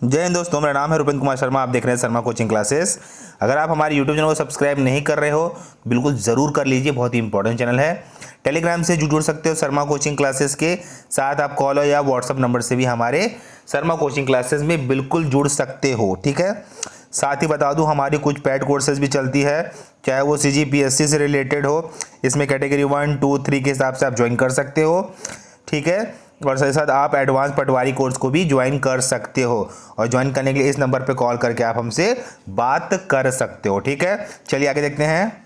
जय हिंद दोस्तों, मेरा नाम है रुपेंद्र कुमार शर्मा। आप देख रहे हैं शर्मा कोचिंग क्लासेस। अगर आप हमारे यूट्यूब चैनल को सब्सक्राइब नहीं कर रहे हो, बिल्कुल ज़रूर कर लीजिए, बहुत ही इंपॉर्टेंट चैनल है। टेलीग्राम से जुड़ सकते हो शर्मा कोचिंग क्लासेस के साथ। आप कॉल या व्हाट्सअप नंबर से भी हमारे शर्मा कोचिंग क्लासेस में बिल्कुल जुड़ सकते हो, ठीक है। साथ ही बता दूं, हमारी कुछ पेड कोर्सेज भी चलती है, चाहे वो CGPSC से रिलेटेड हो। इसमें कैटेगरी 1, 2, 3 के हिसाब से आप ज्वाइन कर सकते हो, ठीक है। और साथ ही साथ आप एडवांस पटवारी कोर्स को भी ज्वाइन कर सकते हो। और ज्वाइन करने के लिए इस नंबर पे कॉल करके आप हमसे बात कर सकते हो, ठीक है। चलिए आगे देखते हैं।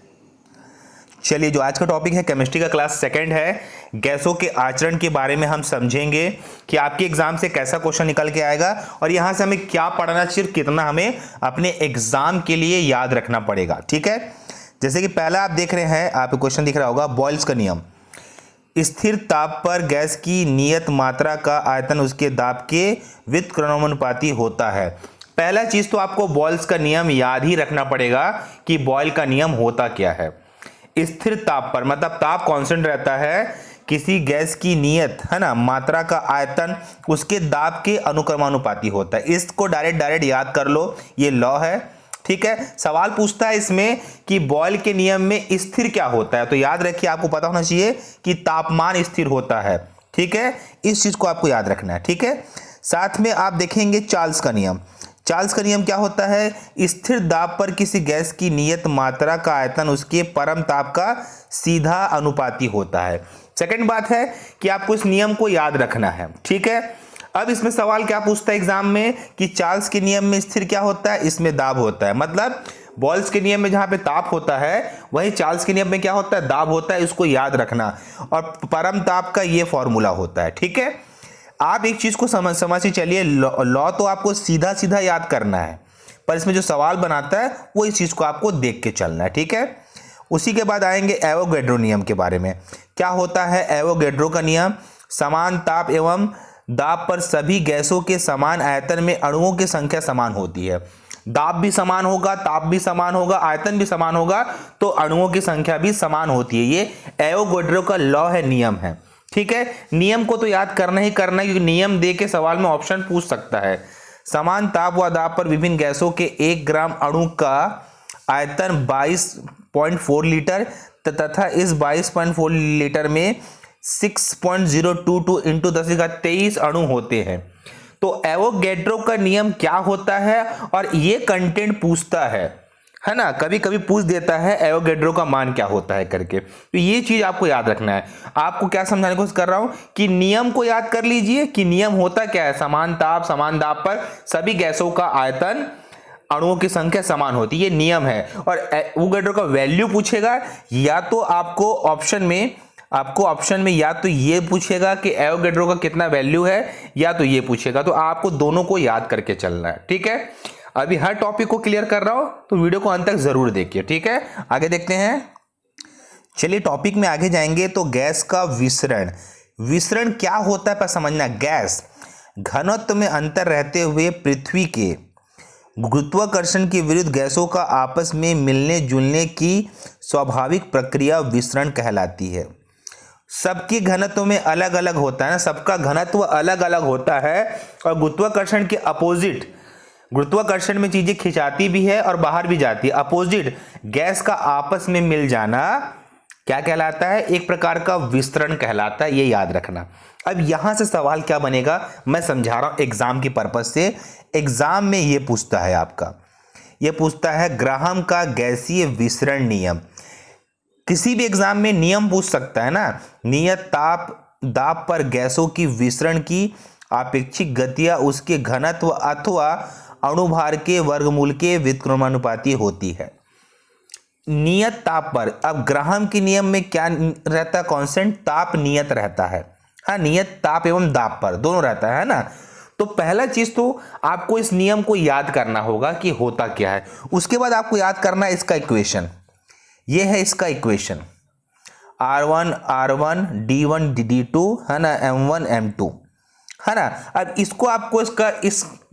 चलिए, जो आज का टॉपिक है केमिस्ट्री का क्लास सेकंड है। गैसों के आचरण के बारे में हम समझेंगे कि आपके एग्जाम से कैसा क्वेश्चन निकल के आएगा और यहां से हमें क्या पढ़ना चाहिए, कितना हमें अपने एग्जाम के लिए याद रखना पड़ेगा, ठीक है। जैसे कि पहला आप देख रहे हैं, आपको क्वेश्चन दिख रहा होगा, बॉयल्स का नियम। स्थिर ताप पर गैस की नियत मात्रा का आयतन उसके दाब के व्युत्क्रमानुपाती होता है। पहला चीज तो आपको बॉयल्स का नियम याद ही रखना पड़ेगा कि बॉयल का नियम होता क्या है। स्थिर ताप पर मतलब ताप कांस्टेंट रहता है, किसी गैस की नियत है ना मात्रा का आयतन उसके दाब के अनुक्रमानुपाती होता है। इसको डायरेक्ट याद कर लो, ये लॉ है, ठीक है। सवाल पूछता है इसमें कि बॉयल के नियम में स्थिर क्या होता है, तो याद रखिए, आपको पता होना चाहिए कि तापमान स्थिर होता है, ठीक है। इस चीज को आपको याद रखना है, ठीक है। साथ में आप देखेंगे चार्ल्स का नियम। चार्ल्स का नियम क्या होता है? स्थिर दाब पर किसी गैस की नियत मात्रा का आयतन उसके परम ताप का सीधा अनुपाती होता है। सेकंड बात है कि आपको इस नियम को याद रखना है, ठीक है। अब इसमें सवाल क्या पूछता है एग्जाम में कि चार्ल्स के नियम में स्थिर क्या होता है, इसमें दाब होता है। मतलब बॉयल्स के नियम में जहां पे ताप होता है, वही चार्ल्स के नियम में क्या होता है, दाब होता है। इसको याद रखना। और परम ताप का ये फॉर्मूला होता है, ठीक है। आप एक चीज को समझ ही चलिए, लॉ तो आपको सीधा सीधा याद करना है, पर इसमें जो सवाल बनाता है वो इस चीज को आपको देख के चलना है, ठीक है। उसी के बाद आएंगे एवोगैड्रो नियम के बारे में। क्या होता है एवोगैड्रो का नियम? समान ताप एवं दाब पर सभी गैसों के समान आयतन में अणुओं की संख्या समान होती है। दाब भी समान होगा, ताप भी समान होगा, आयतन भी समान होगा, तो अणुओं की संख्या भी समान होती है। ये एवोगैड्रो का लॉ है, नियम है, ठीक है। नियम को तो याद करना ही करना है, क्योंकि नियम दे के सवाल में ऑप्शन पूछ सकता है। समान ताप व दाब पर विभिन्न गैसों के 1 ग्राम अणु का आयतन 22.4 लीटर तथा इस 22.4 लीटर में 6.022 इंटू 10⁻23 अणु होते हैं। तो एवोगैड्रो का नियम क्या होता है और ये कंटेंट पूछता है ना, कभी कभी पूछ देता है एवोगैड्रो का मान क्या होता है करके। तो ये चीज आपको याद रखना है। आपको क्या समझाने की कोशिश कर रहा हूं कि नियम को याद कर लीजिए कि नियम होता क्या है। समान ताप समान दाब पर सभी गैसों का आयतन अणुओं की संख्या समान होती है, ये नियम है। और एवोगैड्रो का वैल्यू पूछेगा, या तो आपको ऑप्शन में या तो ये पूछेगा कि एवोगैड्रो का कितना वैल्यू है, या तो ये पूछेगा। तो आपको दोनों को याद करके चलना है, ठीक है। अभी हर टॉपिक को क्लियर कर रहा हूं, तो वीडियो को अंत तक जरूर देखिए, ठीक है। आगे देखते हैं। चलिए टॉपिक में आगे जाएंगे। तो गैस का विसरण क्या होता है पर समझना। गैस घनत्व में अंतर रहते हुए पृथ्वी के गुरुत्वाकर्षण के विरुद्ध गैसों का आपस में मिलने जुलने की स्वाभाविक प्रक्रिया विसरण कहलाती है। सबके घनत्व में अलग अलग होता है ना, सबका घनत्व अलग अलग होता है। और गुरुत्वाकर्षण के अपोजिट, गुरुत्वाकर्षण में चीजें खिंचाती भी है और बाहर भी जाती है। अपोजिट गैस का आपस में मिल जाना क्या कहलाता है? एक प्रकार का विस्तरण कहलाता है, ये याद रखना। अब यहां से सवाल क्या बनेगा, मैं समझा रहा हूं एग्जाम की पर्पज से। एग्जाम में ये पूछता है आपका, ये पूछता है ग्राहम का गैसीय विसरण नियम। किसी भी एग्जाम में नियम पूछ सकता है ना। नियत ताप दाब पर गैसों की विसरण की आपेक्षिक गतियां उसके घनत्व अथवा अणुभार के वर्गमूल के व्युत्क्रमानुपाती होती है। नियत ताप पर, अब ग्राहम के नियम में क्या रहता है? कांस्टेंट ताप नियत रहता है। हाँ, नियत ताप एवं दाब पर दोनों रहता है ना। तो पहला चीज तो आपको इस नियम को याद करना होगा कि होता क्या है। उसके बाद आपको याद करना है इसका इक्वेशन। ये है इसका equation, R1 R1 D1 D2 है ना, M1 M2 है ना। अब इसको आपको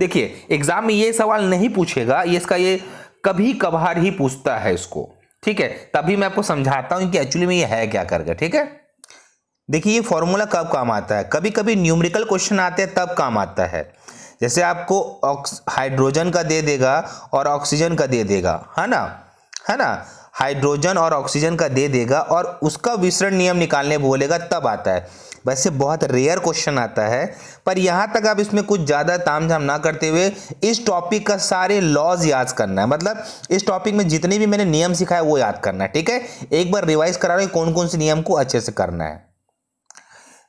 देखिए एग्जाम में ये सवाल नहीं पूछेगा, ये इसका ये कभी कभार ही पूछता है इसको, ठीक है। तभी मैं आपको समझाता हूं कि एक्चुअली में ये है क्या करके, ठीक है। देखिए ये फॉर्मूला कब काम आता है, कभी कभी न्यूमेरिकल क्वेश्चन आते हैं तब काम आता है। जैसे आपको हाइड्रोजन का दे देगा और ऑक्सीजन का दे देगा, है ना, हाइड्रोजन और ऑक्सीजन का दे देगा और उसका विसरण नियम निकालने बोलेगा तब आता है। वैसे बहुत रेयर क्वेश्चन आता है, पर यहाँ तक आप इसमें कुछ ज़्यादा तामझाम ना करते हुए इस टॉपिक का सारे लॉज याद करना है, मतलब इस टॉपिक में जितने भी मैंने नियम सिखाए वो याद करना है, ठीक है। एक बार रिवाइज करा रहा हूँ कौन कौन से नियम को अच्छे से करना है।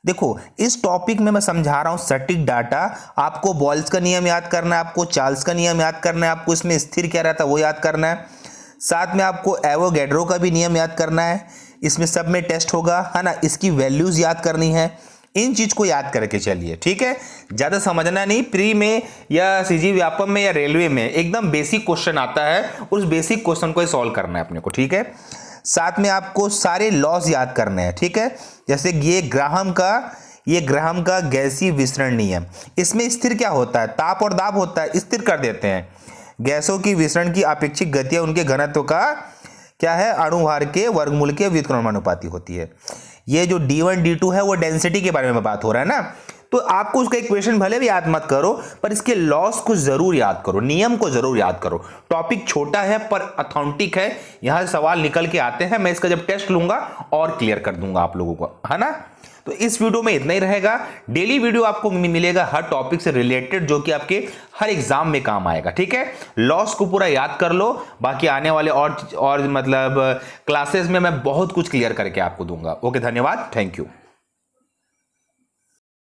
देखो इस टॉपिक में मैं समझा रहा हूं सटीक डाटा, आपको बॉल्स का नियम याद करना है, आपको चार्ल्स का नियम याद करना है, आपको इसमें स्थिर क्या रहता है वो याद करना है, साथ में आपको एवोगैड्रो का भी नियम याद करना है, इसमें सब में टेस्ट होगा, है ना, इसकी वैल्यूज याद करनी है। इन चीज को याद करके चलिए, ठीक है। ज्यादा समझना नहीं, प्री में या सीजी व्यापम में या रेलवे में एकदम बेसिक क्वेश्चन आता है, उस बेसिक क्वेश्चन को सॉल्व करना है अपने को, ठीक है। साथ में आपको सारे लॉज याद करने हैं, ठीक है। जैसे ये ग्राहम का गैसीय विसरण नियम, इसमें स्थिर क्या होता है, ताप और दाब होता है, स्थिर कर देते हैं। गैसों की विसरण की अपेक्षित गति उनके घनत्व का क्या है, अणुभार के वर्गमूल के व्युत्क्रमानुपाती होती है। ये जो D1 D2 है वो डेंसिटी के बारे में बात हो रहा है ना, तो आपको उसका इक्वेशन भले भी याद मत करो, पर इसके लॉस को जरूर याद करो, नियम को जरूर याद करो। टॉपिक छोटा है पर अथेंटिक है, यहां से सवाल निकल के आते हैं। मैं इसका जब टेस्ट लूंगा और क्लियर कर दूंगा आप लोगों को, है ना। तो इस वीडियो में इतना ही रहेगा। डेली वीडियो आपको मिलेगा हर टॉपिक से रिलेटेड, जो कि आपके हर एग्जाम में काम आएगा, ठीक है। लॉस को पूरा याद कर लो, बाकी आने वाले और मतलब क्लासेस में मैं बहुत कुछ क्लियर करके आपको दूंगा। ओके, धन्यवाद, थैंक यू।